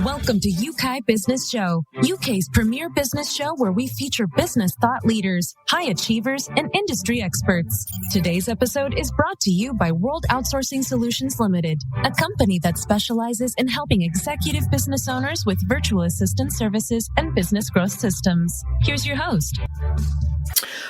Welcome to Yeukai Business Show, UK's premier business show where we feature business thought leaders, high achievers, and industry experts. Today's episode is brought to you by World Outsourcing Solutions Limited, a company that specializes in helping executive business owners with virtual assistant services and business growth systems. Here's your host.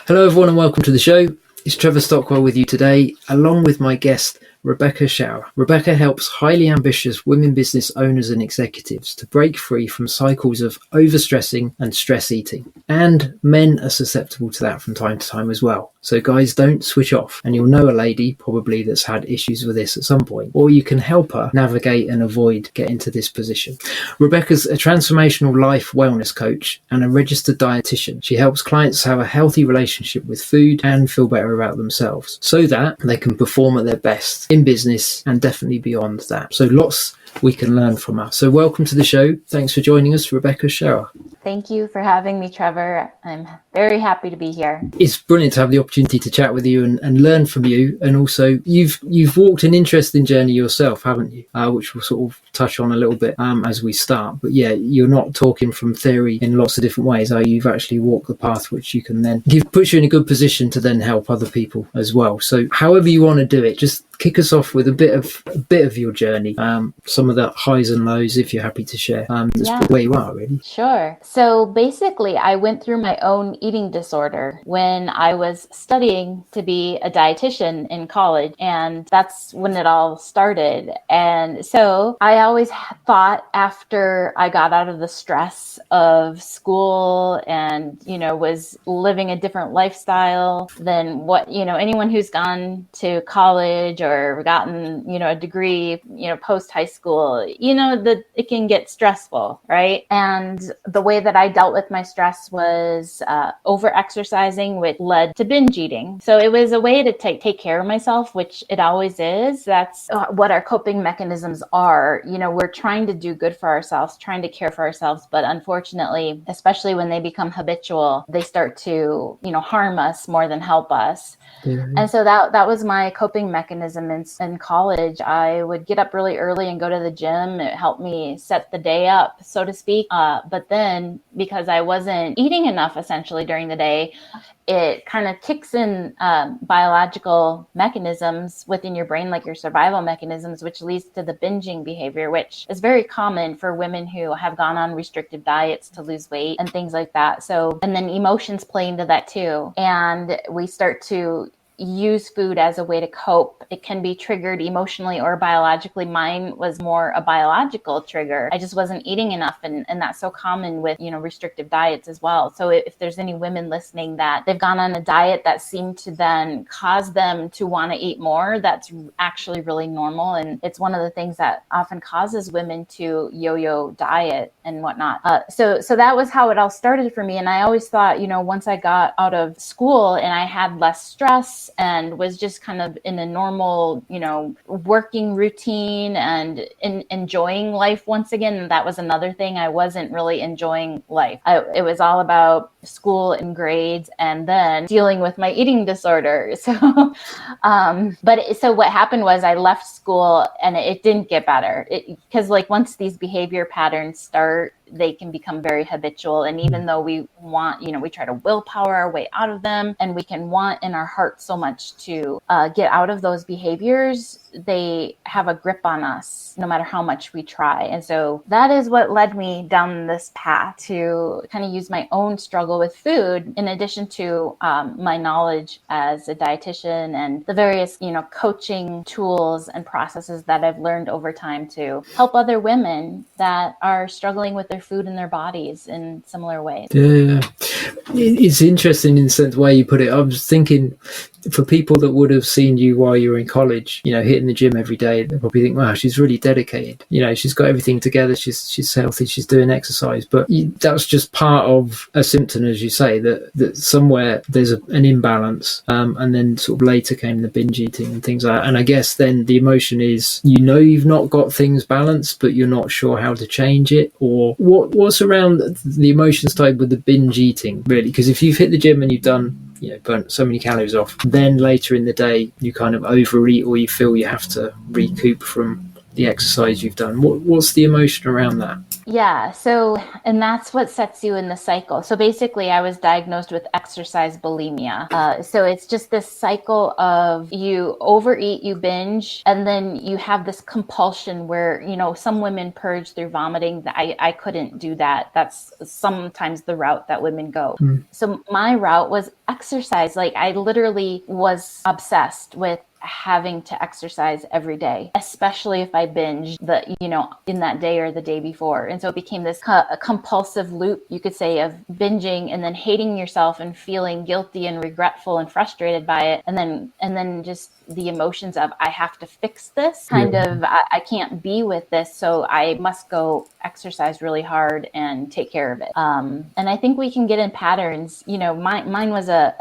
Hello everyone and welcome to the show. It's Trevor Stockwell with you today, along with my guest, Rebecca Schauer. Rebecca helps highly ambitious women business owners and executives to break free from cycles of overstressing and stress eating. And men are susceptible to that from time to time as well. So guys, don't switch off. And you'll know a lady probably that's had issues with this at some point, or you can help her navigate and avoid getting to this position. Rebecca's a transformational life wellness coach and a registered dietitian. She helps clients have a healthy relationship with food and feel better about themselves so that they can perform at their best in business and definitely beyond that. So lots we can learn from her. So welcome to the show. Thanks for joining us, Rebecca Schauer. Thank you for having me, Trevor. I'm very happy to be here. It's brilliant to have the opportunity to chat with you and learn from you. And also, you've walked an interesting journey yourself, haven't you? Which we'll sort of touch on a little bit as we start. But yeah, you're not talking from theory in lots of different ways. You've actually walked the path which you can then puts you in a good position to then help other people as well. So however you want to do it, just kick us off with a bit of your journey, some of the highs and lows, if you're happy to share. That's where you are, really. Sure. So basically, I went through my own eating disorder when I was studying to be a dietitian in college, and that's when it all started. And so I always thought after I got out of the stress of school and, was living a different lifestyle than what, anyone who's gone to college or gotten, a degree, post high school, that it can get stressful, right? And the way that I dealt with my stress was over exercising, which led to binge eating. So it was a way to take care of myself, which it always is. That's what our coping mechanisms are. We're trying to do good for ourselves, trying to care for ourselves, but unfortunately, especially when they become habitual, they start to, harm us more than help us. Yeah. And so that was my coping mechanism in college. I would get up really early and go to the gym. It helped me set the day up, so to speak. But then because I wasn't eating enough essentially during the day, it kind of kicks in biological mechanisms within your brain, like your survival mechanisms, which leads to the binging behavior, which is very common for women who have gone on restrictive diets to lose weight and things like that. So, and then emotions play into that too. And we start to use food as a way to cope. It can be triggered emotionally or biologically. Mine was more a biological trigger. I just wasn't eating enough, and that's so common with, restrictive diets as well. So if there's any women listening that they've gone on a diet that seemed to then cause them to want to eat more, that's actually really normal. And it's one of the things that often causes women to yo-yo diet and whatnot. So that was how it all started for me. And I always thought, once I got out of school and I had less stress and was just kind of in a normal, working routine and enjoying life once again. And that was another thing. I wasn't really enjoying life. It was all about school and grades and then dealing with my eating disorder. So, so what happened was I left school and it didn't get better. Because once these behavior patterns start, they can become very habitual. And even though we want, we try to willpower our way out of them, and we can want in our heart so much to get out of those behaviors, they have a grip on us no matter how much we try. And so that is what led me down this path to kind of use my own struggle with food, in addition to my knowledge as a dietitian and the various, coaching tools and processes that I've learned over time to help other women that are struggling with their food and their bodies in similar ways. Yeah, it's interesting in the sense the way you put it. I was thinking, for people that would have seen you while you were in college, hitting the gym every day, they probably think, wow, she's really dedicated. She's got everything together. She's healthy. She's doing exercise. But that's just part of a symptom, as you say, that somewhere there's an imbalance. And then sort of later came the binge eating and things like that. And I guess then the emotion is, you've not got things balanced, but you're not sure how to change it. Or what's around the emotions type with the binge eating, really? Because if you've hit the gym and you've done, burnt so many calories off, then later in the day you kind of overeat, or you feel you have to recoup from the exercise you've done. What's the emotion around that? Yeah. So, and that's what sets you in the cycle. So basically, I was diagnosed with exercise bulimia. So it's just this cycle of you overeat, you binge, and then you have this compulsion where, some women purge through vomiting. I couldn't do that. That's sometimes the route that women go. So my route was exercise. Like I literally was obsessed with having to exercise every day, especially if I binged in that day or the day before. And so it became this compulsive loop, you could say, of binging and then hating yourself and feeling guilty and regretful and frustrated by it. And then just the emotions of, I have to fix this I can't be with this. So I must go exercise really hard and take care of it. And I think we can get in patterns. Mine was a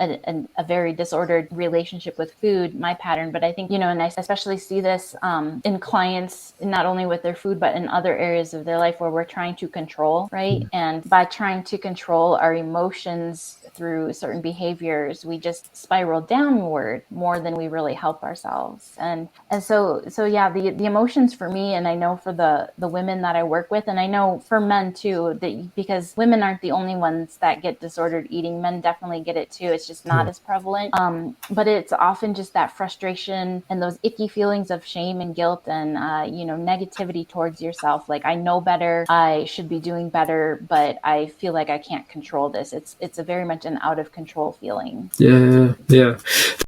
very disordered relationship with food, my pattern. But I think, and I especially see this in clients, not only with their food, but in other areas of their life where we're trying to control, right? And by trying to control our emotions through certain behaviors, we just spiral downward more than we really help ourselves. And so yeah, the emotions for me, and I know for the women that I work with, and I know for men too, that because women aren't the only ones that get disordered eating, men definitely get it too. It's just not as prevalent. But it's often just that frustration and those icky feelings of shame and guilt and negativity towards yourself. Like, I know better, I should be doing better, but I feel like I can't control this. It's a very much an out of control feeling. Yeah.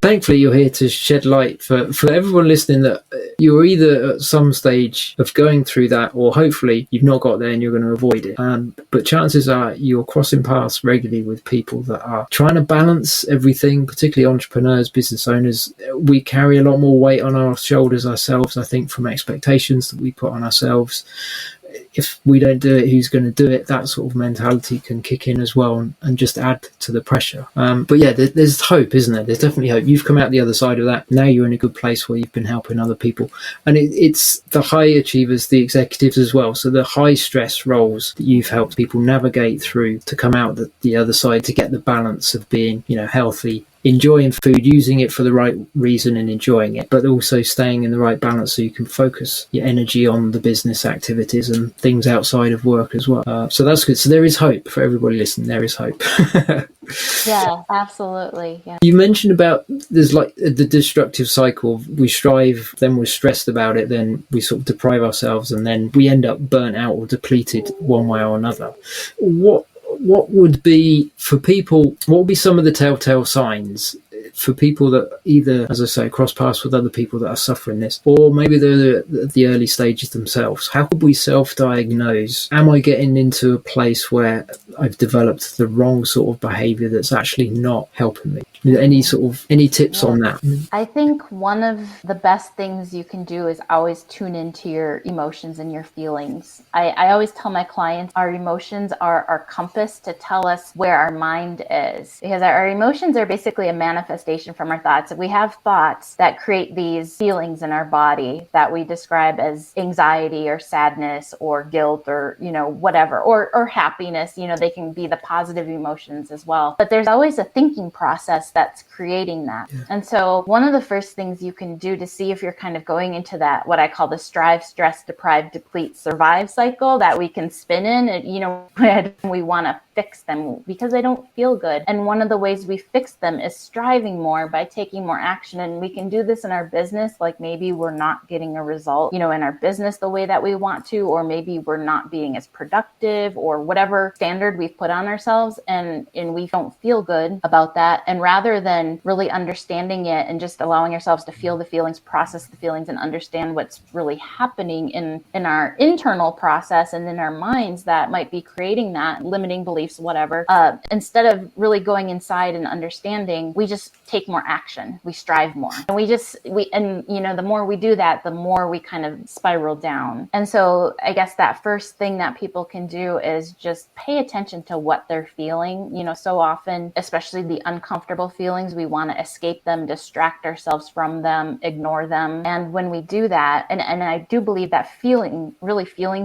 Thankfully, you're here to shed light for everyone listening that you're either at some stage of going through that, or hopefully you've not got there and you're going to avoid it. But chances are you're crossing paths regularly with people that are trying to balance everything, particularly entrepreneurs, business owners. We carry a lot more weight on our shoulders ourselves, I think, from expectations that we put on ourselves. If we don't do it, who's going to do it? That sort of mentality can kick in as well and just add to the pressure. But yeah, there's hope, isn't there? There's definitely hope. You've come out the other side of that. Now you're in a good place where you've been helping other people. And it's the high achievers, the executives as well. So the high stress roles that you've helped people navigate through to come out the other side, to get the balance of being, healthy, enjoying food, using it for the right reason and enjoying it, but also staying in the right balance so you can focus your energy on the business activities and things outside of work as well. So that's good. So there is hope for everybody listening. There is hope. Yeah, absolutely. Yeah. You mentioned about there's like the destructive cycle. We strive, then we're stressed about it, then we sort of deprive ourselves, and then we end up burnt out or depleted one way or another. What would be, for people, what would be some of the telltale signs for people that either, as I say, cross paths with other people that are suffering this, or maybe they're at the early stages themselves? How could we self-diagnose? Am I getting into a place where I've developed the wrong sort of behavior that's actually not helping me? Any tips on that? I think one of the best things you can do is always tune into your emotions and your feelings. I always tell my clients our emotions are our compass to tell us where our mind is, because our emotions are basically a manifestation from our thoughts. We have thoughts that create these feelings in our body that we describe as anxiety or sadness or guilt or, whatever, or happiness. They can be the positive emotions as well. But there's always a thinking process that's creating that. Yeah. And so one of the first things you can do to see if you're kind of going into that, what I call the strive, stress, deprive, deplete, survive cycle that we can spin in, and, we want to fix them because they don't feel good. And one of the ways we fix them is striving more by taking more action. And we can do this in our business. Like maybe we're not getting a result, in our business the way that we want to, or maybe we're not being as productive or whatever standard we've put on ourselves. And we don't feel good about that. And rather than really understanding it and just allowing ourselves to feel the feelings, process the feelings, and understand what's really happening in our internal process and in our minds that might be creating that, limiting beliefs, whatever, instead of really going inside and understanding, we just take more action. We strive more. And the more we do that, the more we kind of spiral down. And so I guess that first thing that people can do is just pay attention to what they're feeling. So often, especially the uncomfortable feelings, we want to escape them, distract ourselves from them, ignore them. And when we do that, and I do believe that feeling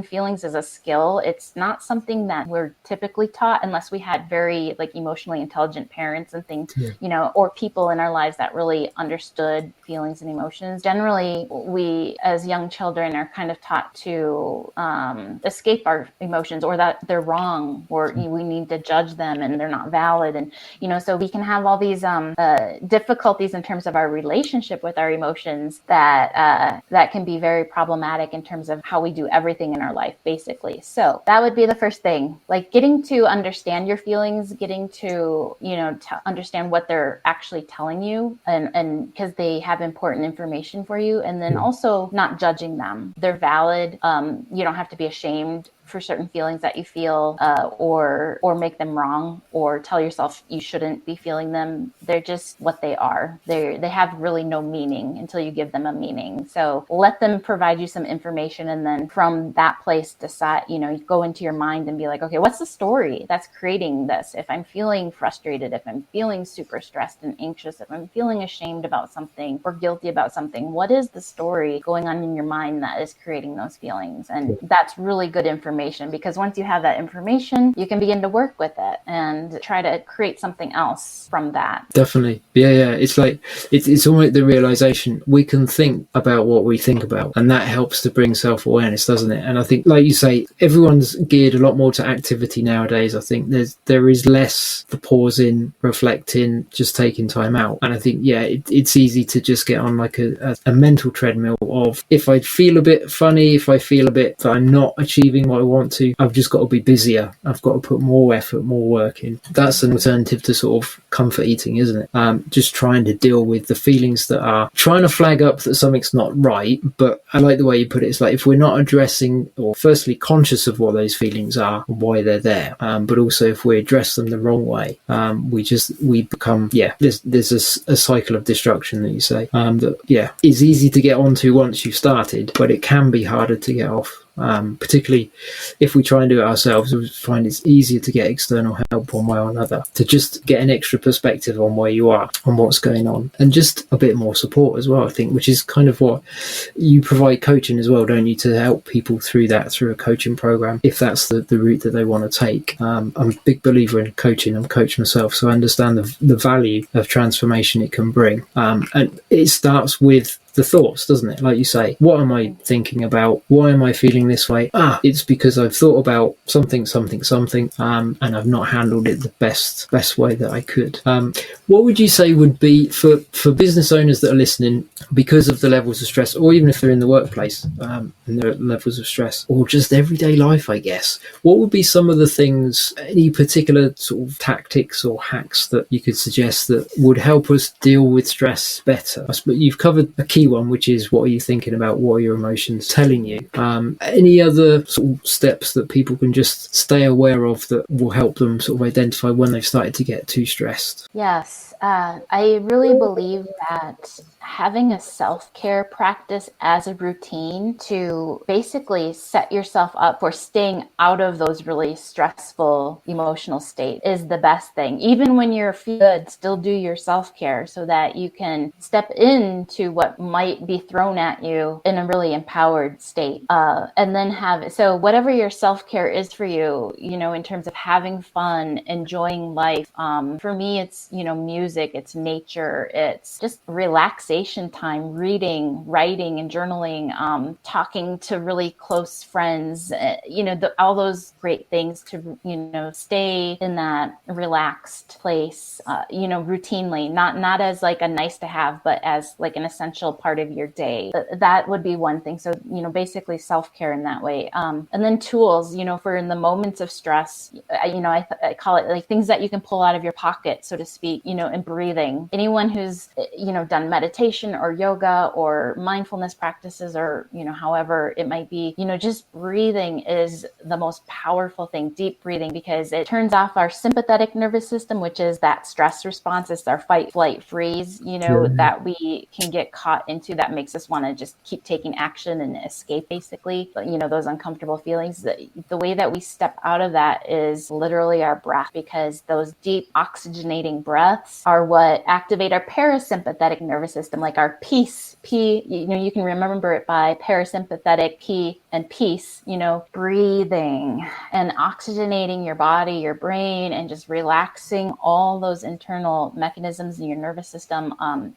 feelings is a skill. It's not something that we're typically taught taught, unless we had very like emotionally intelligent parents and things, Yeah. you know, or people in our lives that really understood feelings and emotions. Generally, we as young children are kind of taught to escape our emotions, or that they're wrong, or we need to judge them and they're not valid. And, you know, so we can have all these difficulties in terms of our relationship with our emotions that can be very problematic in terms of how we do everything in our life, basically. So that would be the first thing, like getting to understand your feelings, getting to, you know, to understand what they're actually telling you, and because they have important information for you. And then also not judging them. They're valid. You don't have to be ashamed for certain feelings that you feel, or make them wrong, or tell yourself you shouldn't be feeling them. They're just what they are. They have really no meaning until you give them a meaning. So let them provide you some information, and then from that place decide, you know, go into your mind and be like, okay, what's the story that's creating this? If I'm feeling frustrated, if I'm feeling super stressed and anxious, if I'm feeling ashamed about something or guilty about something, what is the story going on in your mind that is creating those feelings? And that's really good information, because once you have that information, you can begin to work with it and try to create something else from that. Definitely. Yeah. It's like, it's almost the realization we can think about what we think about, and that helps to bring self-awareness, doesn't it? And I think, like you say, everyone's geared a lot more to activity nowadays. I think there is less the pausing, reflecting, just taking time out. And I think, it's easy to just get on like a mental treadmill of, if I feel a bit funny, if I feel a bit that I'm not achieving what I want to, I've just got to be busier. I've got to put more effort, more work in. That's an alternative to sort of comfort eating, isn't it? Just trying to deal with the feelings that are trying to flag up that something's not right. But I like the way you put it. It's like, if we're not addressing, or firstly conscious of what those feelings are and why they're there, but also if we address them the wrong way, we become, there's a cycle of destruction that you say, that is easy to get onto once you've started, but it can be harder to get off. Particularly if we try and do it ourselves, we find it's easier to get external help one way or another, to just get an extra perspective on where you are, on what's going on, and just a bit more support as well, I think, which is kind of what you provide coaching as well, don't you, to help people through that, through a coaching program, if that's the route that they want to take. I'm a big believer in coaching. I'm a coach myself, so I understand the value of transformation it can bring. And it starts with the thoughts, doesn't it? Like you say, what am I thinking about? Why am I feeling this way? It's because I've thought about something, and I've not handled it the best way that I could. What would you say would be, for business owners that are listening, because of the levels of stress, or even if they're in the workplace, and there are levels of stress, or just everyday life, I guess, what would be some of the things, any particular sort of tactics or hacks that you could suggest that would help us deal with stress better? You've covered a key one, which is, what are you thinking about? What are your emotions telling you? Any other sort of steps that people can just stay aware of that will help them sort of identify when they've started to get too stressed? Yes, I really believe that having a self-care practice as a routine to basically set yourself up for staying out of those really stressful emotional states is the best thing. Even when you're good, still do your self-care so that you can step into what might be thrown at you in a really empowered state. And then so whatever your self-care is for you, you know, in terms of having fun, enjoying life. For me, it's, you know, music, it's nature, it's just relaxation time, reading, writing, and journaling, talking to really close friends, all those great things to, stay in that relaxed place, routinely, not as like a nice to have, but as like an essential part of your day. That would be one thing. So, basically self-care in that way. And then tools, for in the moments of stress, I call it like things that you can pull out of your pocket, so to speak, and breathing. Anyone who's, done meditation or yoga or mindfulness practices, or, however it might be, just breathing is the most powerful thing, deep breathing, because it turns off our sympathetic nervous system, which is that stress response. It's our fight, flight, freeze, that we can get caught into, that makes us want to just keep taking action and escape, basically, those uncomfortable feelings. The way that we step out of that is literally our breath, because those deep oxygenating breaths are what activate our parasympathetic nervous system, like our peace, P, you can remember it by parasympathetic, P, and peace, breathing and oxygenating your body, your brain, and just relaxing all those internal mechanisms in your nervous system,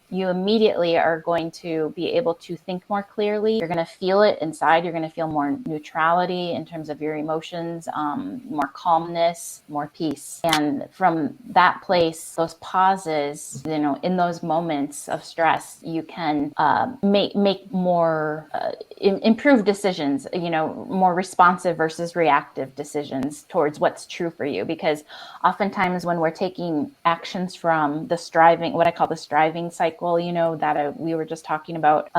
you immediately are going to be able to think more clearly. You're going to feel it inside. You're going to feel more neutrality in terms of your emotions, more calmness, more peace. And from that place, those pauses, in those moments of stress, you can make more improved decisions, more responsive versus reactive decisions towards what's true for you. Because oftentimes when we're taking actions from the striving, what I call the striving cycle, that we were just talking about,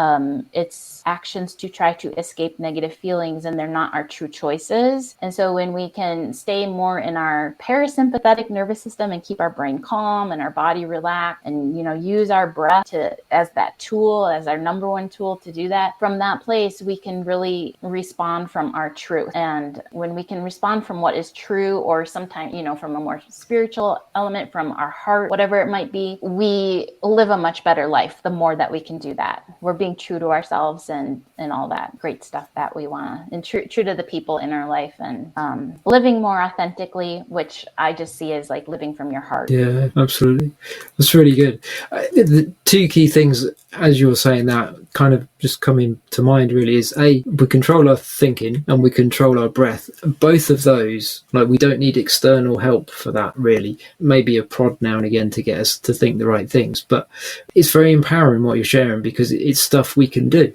it's actions to try to escape negative feelings, and they're not our true choices. And so when we can stay more in our parasympathetic nervous system and keep our brain calm and our body relaxed, and use our breath as that tool, as our number one tool to do that, from that place we can really respond from our truth. And when we can respond from what is true, or sometimes from a more spiritual element, from our heart, whatever it might be, we live a much better life the more that we can do that. We're being true to ourselves and all that great stuff that we want to, and true to the people in our life, and living more authentically, which I just see as like living from your heart. Yeah, absolutely. That's really good. The two key things, as you were saying that, kind of just coming to mind really is, we control our thinking and we control our breath. Both of those, we don't need external help for that really. Maybe a prod now and again to get us to think the right things, but it's very empowering what you're sharing, because it's stuff we can do.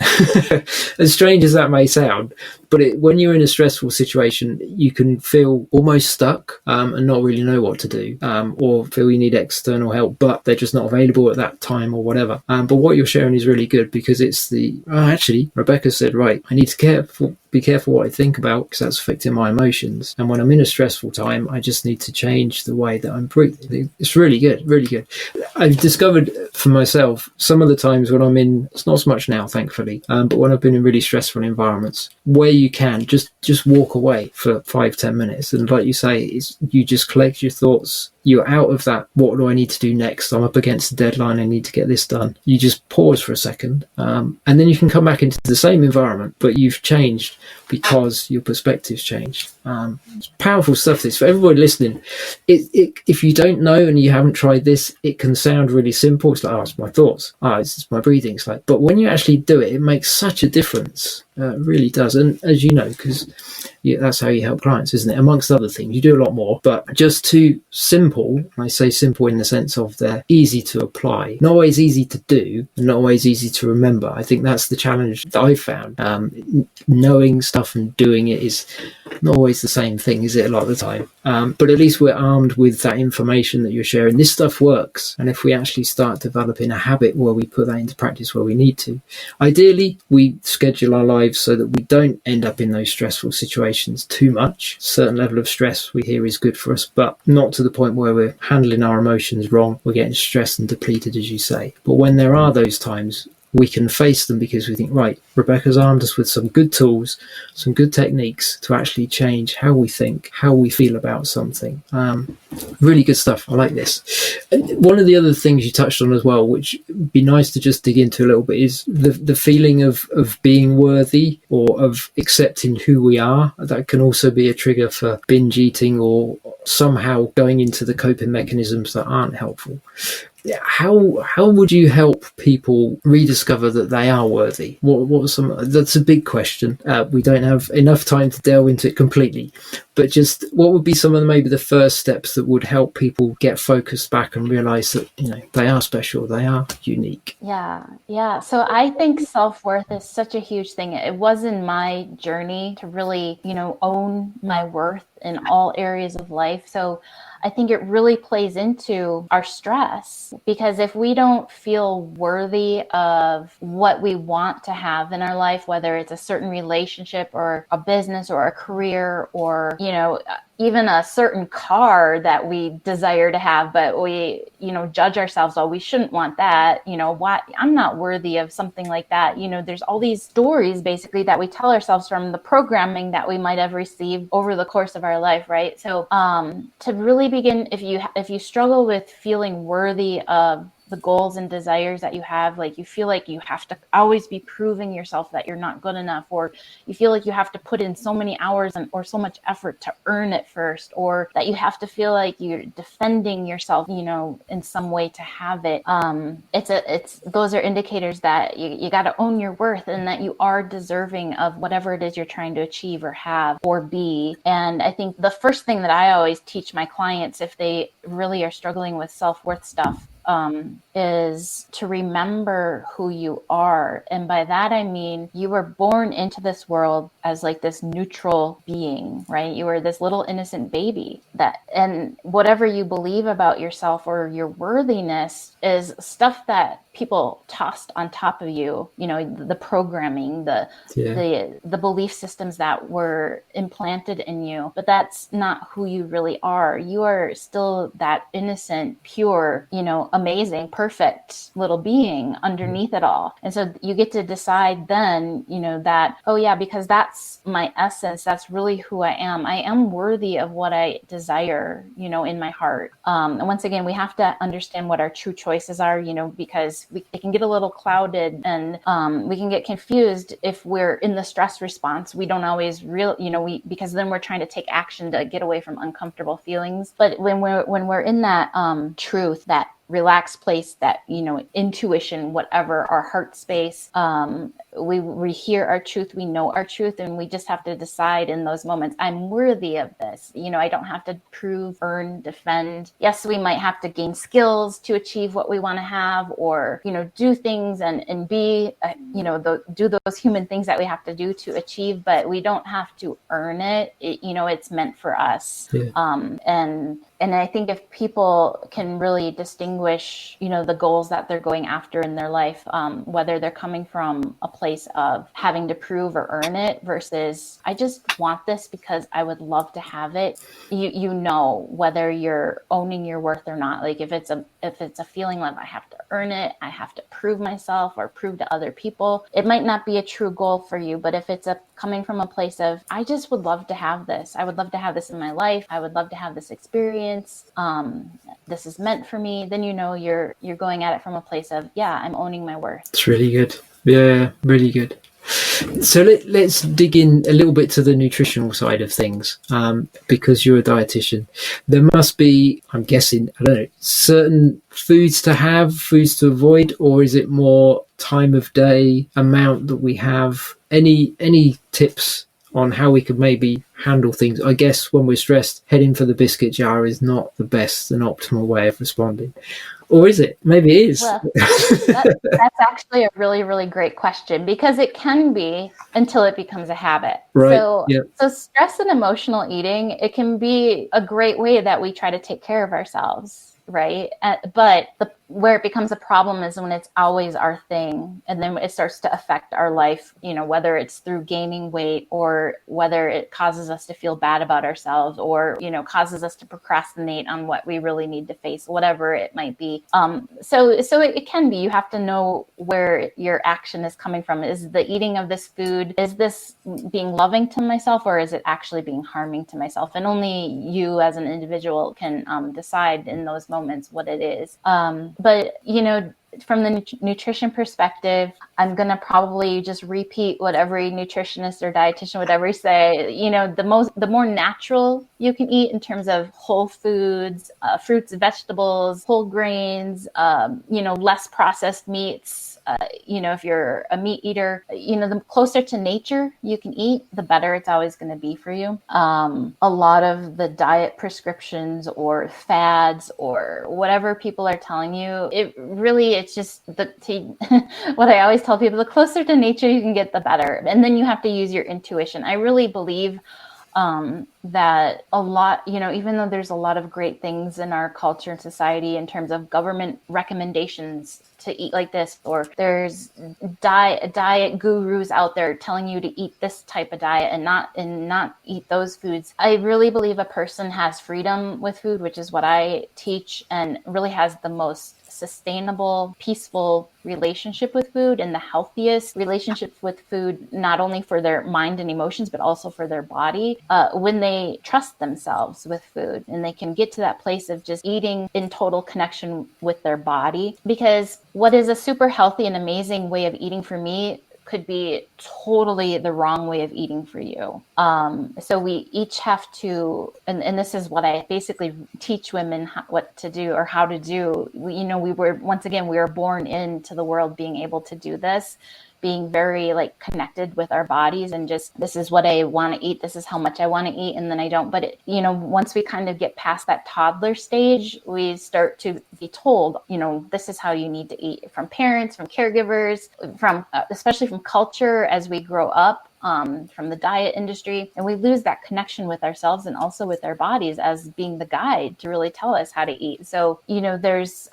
As strange as that may sound, but when you're in a stressful situation, you can feel almost stuck and not really know what to do, or feel you need external help, but they're just not available at that time or whatever. But what you're sharing is really good, because it's actually, Rebecca said, right, I need to be careful what I think about, because that's affecting my emotions. And when I'm in a stressful time, I just need to change the way that I'm breathing. It's really good, really good. I've discovered for myself, some of the times when I'm in, it's not so much now, thankfully, but when I've been in really stressful environments, where you can just walk away for 5-10 minutes. And like you say, you just collect your thoughts. You're out of that, what do I need to do next? I'm up against the deadline, I need to get this done. You just pause for a second, and then you can come back into the same environment, but you've changed because your perspective's changed. It's powerful stuff, this, for everybody listening. If you don't know and you haven't tried this, it can sound really simple. It's like, it's my thoughts. It's my breathing. It's like, but when you actually do it, it makes such a difference. It really does. And as you know, because that's how you help clients, isn't it? Amongst other things, you do a lot more, but just too simple. I say simple in the sense of they're easy to apply, not always easy to do, and not always easy to remember. I think that's the challenge that I've found. Knowing stuff and doing it is not always the same thing, is it, a lot of the time? But at least we're armed with that information that you're sharing. This stuff works. And if we actually start developing a habit where we put that into practice where we need to, ideally, we schedule our lives so that we don't end up in those stressful situations too much. A certain level of stress we hear is good for us, but not to the point where we're handling our emotions wrong. We're getting stressed and depleted, as you say. But when there are those times, we can face them because we think, right, Rebecca's armed us with some good tools, some good techniques to actually change how we think, how we feel about something. Really good stuff. I like this. And one of the other things you touched on as well, which would be nice to just dig into a little bit, is the feeling of being worthy, or of accepting who we are. That can also be a trigger for binge eating, or somehow going into the coping mechanisms that aren't helpful. How would you help people rediscover that they are worthy? What are some? That's a big question. We don't have enough time to delve into it completely, but just what would be some of maybe the first steps that would help people get focused back and realize that they are special, they are unique? Yeah. So I think self-worth is such a huge thing. It was in my journey to really own my worth in all areas of life. So I think it really plays into our stress, because if we don't feel worthy of what we want to have in our life, whether it's a certain relationship or a business or a career, or, even a certain car that we desire to have, but we, judge ourselves, we shouldn't want that. Why I'm not worthy of something like that. There's all these stories basically that we tell ourselves from the programming that we might have received over the course of our life, right? So to really begin, if you struggle with feeling worthy of the goals and desires that you have, like you feel like you have to always be proving yourself that you're not good enough, or you feel like you have to put in so many hours or so much effort to earn it first, or that you have to feel like you're defending yourself, in some way to have it. It's those are indicators that you got to own your worth, and that you are deserving of whatever it is you're trying to achieve or have or be. And I think the first thing that I always teach my clients, if they really are struggling with self-worth stuff, is to remember who you are. And by that, I mean, you were born into this world as like this neutral being, right? You were this little innocent baby and whatever you believe about yourself or your worthiness is stuff that people tossed on top of you, the programming, the belief systems that were implanted in you, but that's not who you really are. You are still that innocent, pure, amazing, perfect little being underneath it all. And so you get to decide then, that, oh yeah, because that's my essence. That's really who I am. I am worthy of what I desire, in my heart. And once again, we have to understand what our true choices are, because it can get a little clouded, and we can get confused if we're in the stress response. We don't always because then we're trying to take action to get away from uncomfortable feelings. But when we're in that truth, that relaxed place, that intuition, whatever, our heart space, we hear our truth, we know our truth, and we just have to decide in those moments, I'm worthy of this. I don't have to prove, earn, defend. Yes, we might have to gain skills to achieve what we want to have, or do things and be do those human things that we have to do to achieve, but we don't have to earn it. It's meant for us. And I think if people can really distinguish, the goals that they're going after in their life, whether they're coming from a place of having to prove or earn it versus I just want this because I would love to have it, whether you're owning your worth or not. Like if it's a feeling like I have to earn it, I have to prove myself or prove to other people, it might not be a true goal for you. But if it's coming from a place of I just would love to have this, I would love to have this in my life, I would love to have this experience, this is meant for me, then you're going at it from a place of I'm owning my worth. It's really good. Yeah, really good. So let's dig in a little bit to the nutritional side of things, because you're a dietitian. There must be, I'm guessing, I don't know, certain foods to have, foods to avoid, or is it more time of day, amount that we have? Any tips on how we could maybe handle things? I guess when we're stressed, heading for the biscuit jar is not the best and optimal way of responding. Or is it? Maybe it is. Well, that's actually a really, really great question, because it can be until it becomes a habit. Right. So stress and emotional eating, it can be a great way that we try to take care of ourselves, right? But where it becomes a problem is when it's always our thing, and then it starts to affect our life, whether it's through gaining weight, or whether it causes us to feel bad about ourselves, or, causes us to procrastinate on what we really need to face, whatever it might be. So it can be, you have to know where your action is coming from. Is the eating of this food, is this being loving to myself, or is it actually being harming to myself? And only you as an individual can decide in those moments what it is. But, from the nutrition perspective, I'm going to probably just repeat what every nutritionist or dietitian would ever say. The more natural you can eat in terms of whole foods, fruits, vegetables, whole grains, less processed meats. If you're a meat eater, the closer to nature you can eat, the better it's always going to be for you. A lot of the diet prescriptions or fads or whatever people are telling you, it's just what I always tell people, the closer to nature you can get, the better. And then you have to use your intuition. I really believe that a lot, even though there's a lot of great things in our culture and society in terms of government recommendations to eat like this, or there's diet gurus out there telling you to eat this type of diet and not eat those foods. I really believe a person has freedom with food, which is what I teach, and really has the most sustainable, peaceful relationship with food and the healthiest relationship with food, not only for their mind and emotions, but also for their body, when they trust themselves with food and they can get to that place of just eating in total connection with their body. Because what is a super healthy and amazing way of eating for me could be totally the wrong way of eating for you. So we each have to, and this is what I basically teach women what to do or how to do. We were born into the world being able to do this, being very connected with our bodies and just, this is what I want to eat. This is how much I want to eat. And then I don't, but once we kind of get past that toddler stage, we start to be told, this is how you need to eat, from parents, from caregivers, from, especially from culture as we grow up. From the diet industry, and we lose that connection with ourselves and also with our bodies as being the guide to really tell us how to eat. So, there's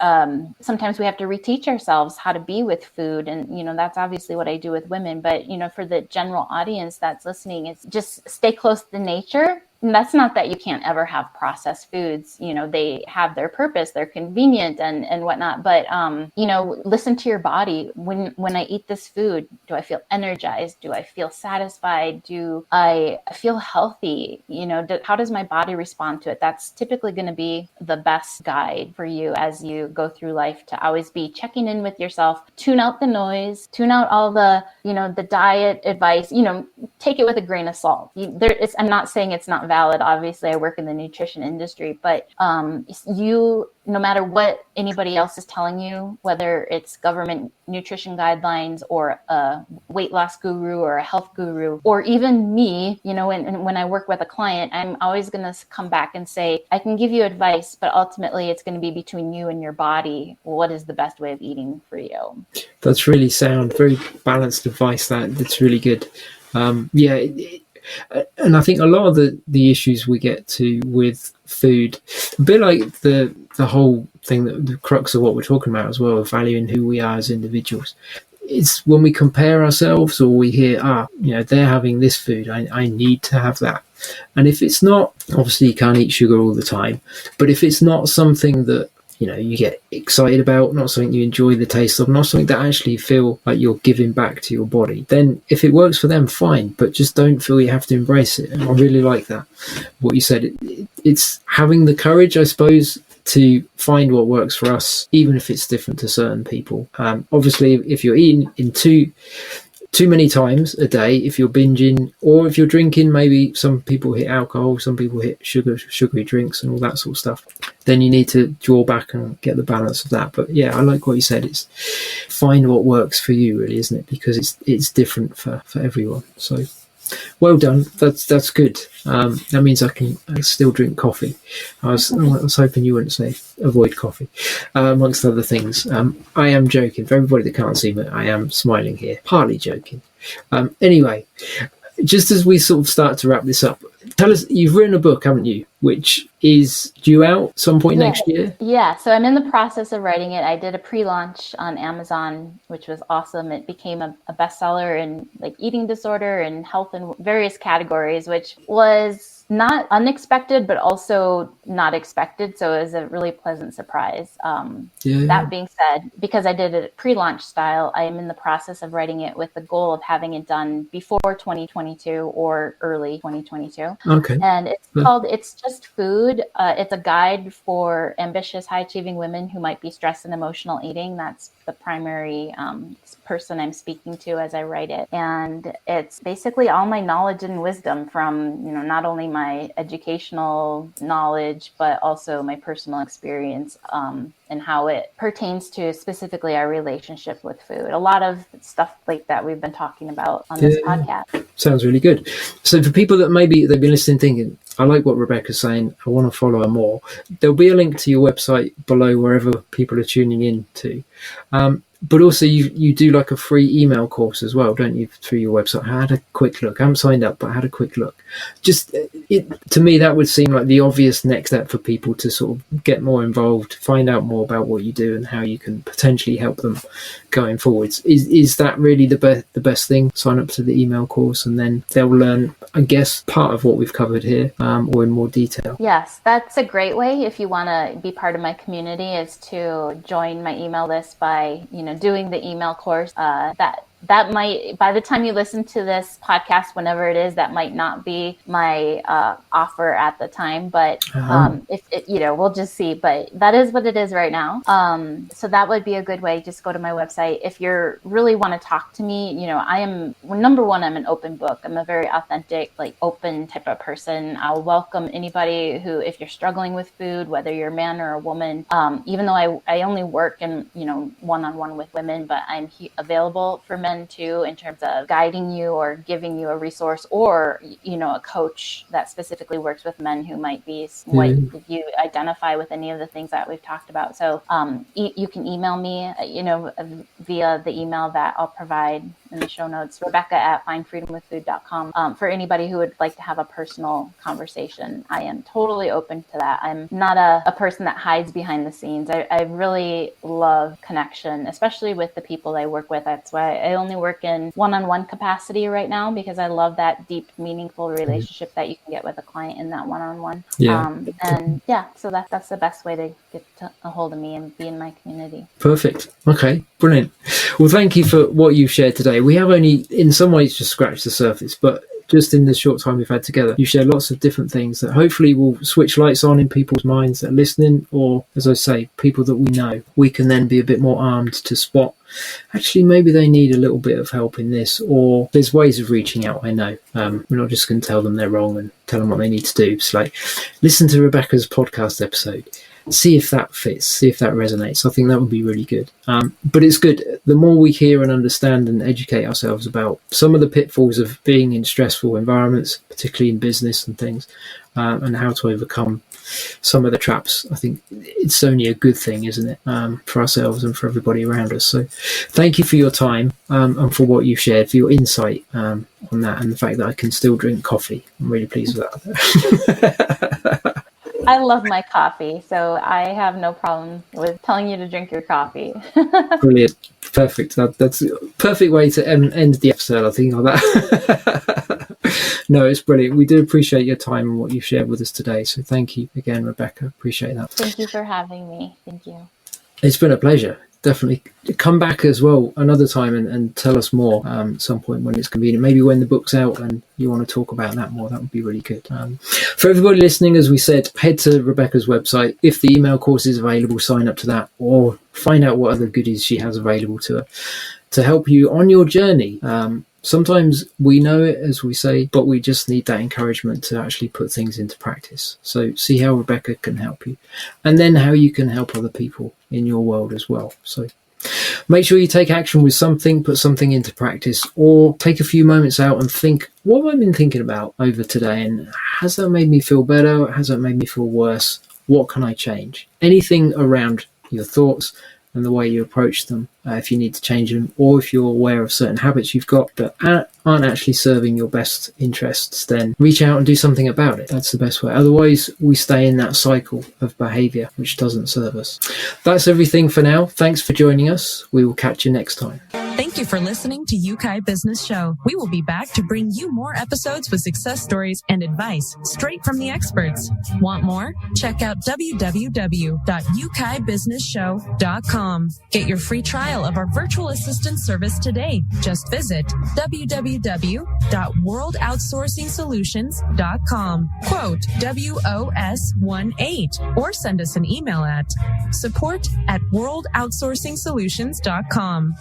sometimes we have to reteach ourselves how to be with food. And, that's obviously what I do with women. But, for the general audience that's listening, it's just stay close to nature. And that's not that you can't ever have processed foods. They have their purpose, they're convenient and whatnot. But, listen to your body. When I eat this food, do I feel energized? Do I feel satisfied? Do I feel healthy? How does my body respond to it? That's typically going to be the best guide for you as you go through life, to always be checking in with yourself, tune out the noise, tune out all the, the diet advice, take it with a grain of salt. I'm not saying it's not valid. Obviously, I work in the nutrition industry, but no matter what anybody else is telling you, whether it's government nutrition guidelines or a weight loss guru or a health guru, or even me, when I work with a client, I'm always going to come back and say, I can give you advice, but ultimately it's going to be between you and your body. What is the best way of eating for you? That's really sound, very balanced advice. That's really good. And I think a lot of the issues we get to with food, a bit like the whole thing, that the crux of what we're talking about as well, of valuing who we are as individuals, it's when we compare ourselves, or we hear, they're having this food, I need to have that. And if it's not, obviously you can't eat sugar all the time, but if it's not something that you get excited about, not something you enjoy the taste of, not something that actually feel like you're giving back to your body, then if it works for them, fine, but just don't feel you have to embrace it. And I really like that, what you said. It's having the courage, I suppose, to find what works for us, even if it's different to certain people. Obviously, if you're eating in too many times a day, if you're binging, or if you're drinking, maybe some people hit alcohol, some people hit sugary drinks and all that sort of stuff, then you need to draw back and get the balance of that. But yeah, I like what you said. It's find what works for you, really, isn't it? Because it's different for everyone. So well done. That's good. That means I can still drink coffee. I was hoping you wouldn't say avoid coffee, amongst other things. I am joking. For everybody that can't see me, I am smiling here, partly joking. Anyway, just as we sort of start to wrap this up, tell us, you've written a book, haven't you, which is due out some point next year? Yeah, so I'm in the process of writing it. I did a pre-launch on Amazon, which was awesome. It became a bestseller in eating disorder and health in various categories, which was not unexpected, but also not expected. So it was a really pleasant surprise. That being said, because I did it pre-launch style, I am in the process of writing it with the goal of having it done before 2022 or early 2022. Okay. And it's called It's Just Food. It's a guide for ambitious, high-achieving women who might be stressed and emotional eating. That's the primary person I'm speaking to as I write it. And it's basically all my knowledge and wisdom from, not only my educational knowledge, but also my personal experience and how it pertains to specifically our relationship with food. A lot of stuff like that we've been talking about on this podcast. Sounds really good. So for people that maybe they've been listening thinking, I like what Rebecca's saying, I want to follow her more, there'll be a link to your website below wherever people are tuning in to. But also you do like a free email course as well, don't you, through your website? I had a quick look. I haven't signed up, but I had a quick look. Just to me, that would seem like the obvious next step for people to sort of get more involved, find out more about what you do and how you can potentially help them going forwards. Is that really the best thing? Sign up to the email course and then they'll learn, I guess, part of what we've covered here, or in more detail. Yes, that's a great way if you want to be part of my community, is to join my email list by, doing the email course. That might, by the time you listen to this podcast, whenever it is, that might not be my offer at the time, but if it, we'll just see. But that is what it is right now. So that would be a good way. Just go to my website. If you really want to talk to me, I am, number one, I'm an open book. I'm a very authentic, open type of person. I'll welcome anybody who, if you're struggling with food, whether you're a man or a woman, even though I only work in, one-on-one with women, but I'm available for men too, in terms of guiding you or giving you a resource, or a coach that specifically works with men who might be what you identify with any of the things that we've talked about. So you can email me via the email that I'll provide in the show notes, Rebecca@findfreedomwithfood.com. For anybody who would like to have a personal conversation, I am totally open to that. I'm not a person that hides behind the scenes. I really love connection, especially with the people I work with. That's why I only work in one-on-one capacity right now, because I love that deep, meaningful relationship that you can get with a client in that one-on-one. So that's the best way to get a hold of me and be in my community. Perfect. Okay, brilliant. Well, thank you for what you've shared today. We have only, in some ways, just scratched the surface, but just in the short time we've had together, you share lots of different things that hopefully will switch lights on in people's minds that are listening, or, as I say, people that we know. We can then be a bit more armed to spot, actually, maybe they need a little bit of help in this, or there's ways of reaching out. I know we're not just going to tell them they're wrong and tell them what they need to do. It's like, listen to Rebecca's podcast episode, see if that fits, see if that resonates. I think that would be really good. But it's good. The more we hear and understand and educate ourselves about some of the pitfalls of being in stressful environments, particularly in business and things, and how to overcome some of the traps, I think it's only a good thing, isn't it, for ourselves and for everybody around us. So thank you for your time, and for what you've shared, for your insight on that, and the fact that I can still drink coffee. I'm really pleased with that. I love my coffee, so I have no problem with telling you to drink your coffee. Brilliant. Perfect. That's a perfect way to end the episode, I think, on that. No, it's brilliant. We do appreciate your time and what you've shared with us today. So thank you again, Rebecca. Appreciate that. Thank you for having me. Thank you. It's been a pleasure. Definitely come back as well another time and tell us more at some point when it's convenient. Maybe when the book's out and you want to talk about that more, that would be really good. For everybody listening, as we said, head to Rebecca's website. If the email course is available, sign up to that, or find out what other goodies she has available to her to help you on your journey. Sometimes we know it, as we say, but we just need that encouragement to actually put things into practice. So see how Rebecca can help you, and then how you can help other people in your world as well. So make sure you take action with something, put something into practice, or take a few moments out and think, what have I been thinking about over today? And has that made me feel better? Has that made me feel worse? What can I change? Anything around your thoughts and the way you approach them, if you need to change them, or if you're aware of certain habits you've got that aren't actually serving your best interests, then reach out and do something about it. That's the best way. Otherwise, we stay in that cycle of behavior which doesn't serve us. That's everything for now. Thanks for joining us. We will catch you next time. Thank you for listening to Yeukai Business Show. We will be back to bring you more episodes with success stories and advice straight from the experts. Want more? Check out www.yeukai.businessshow.com. Get your free trial of our virtual assistant service today. Just visit www.worldoutsourcingsolutions.com. Quote WOS18, or send us an email at support@worldoutsourcingsolutions.com.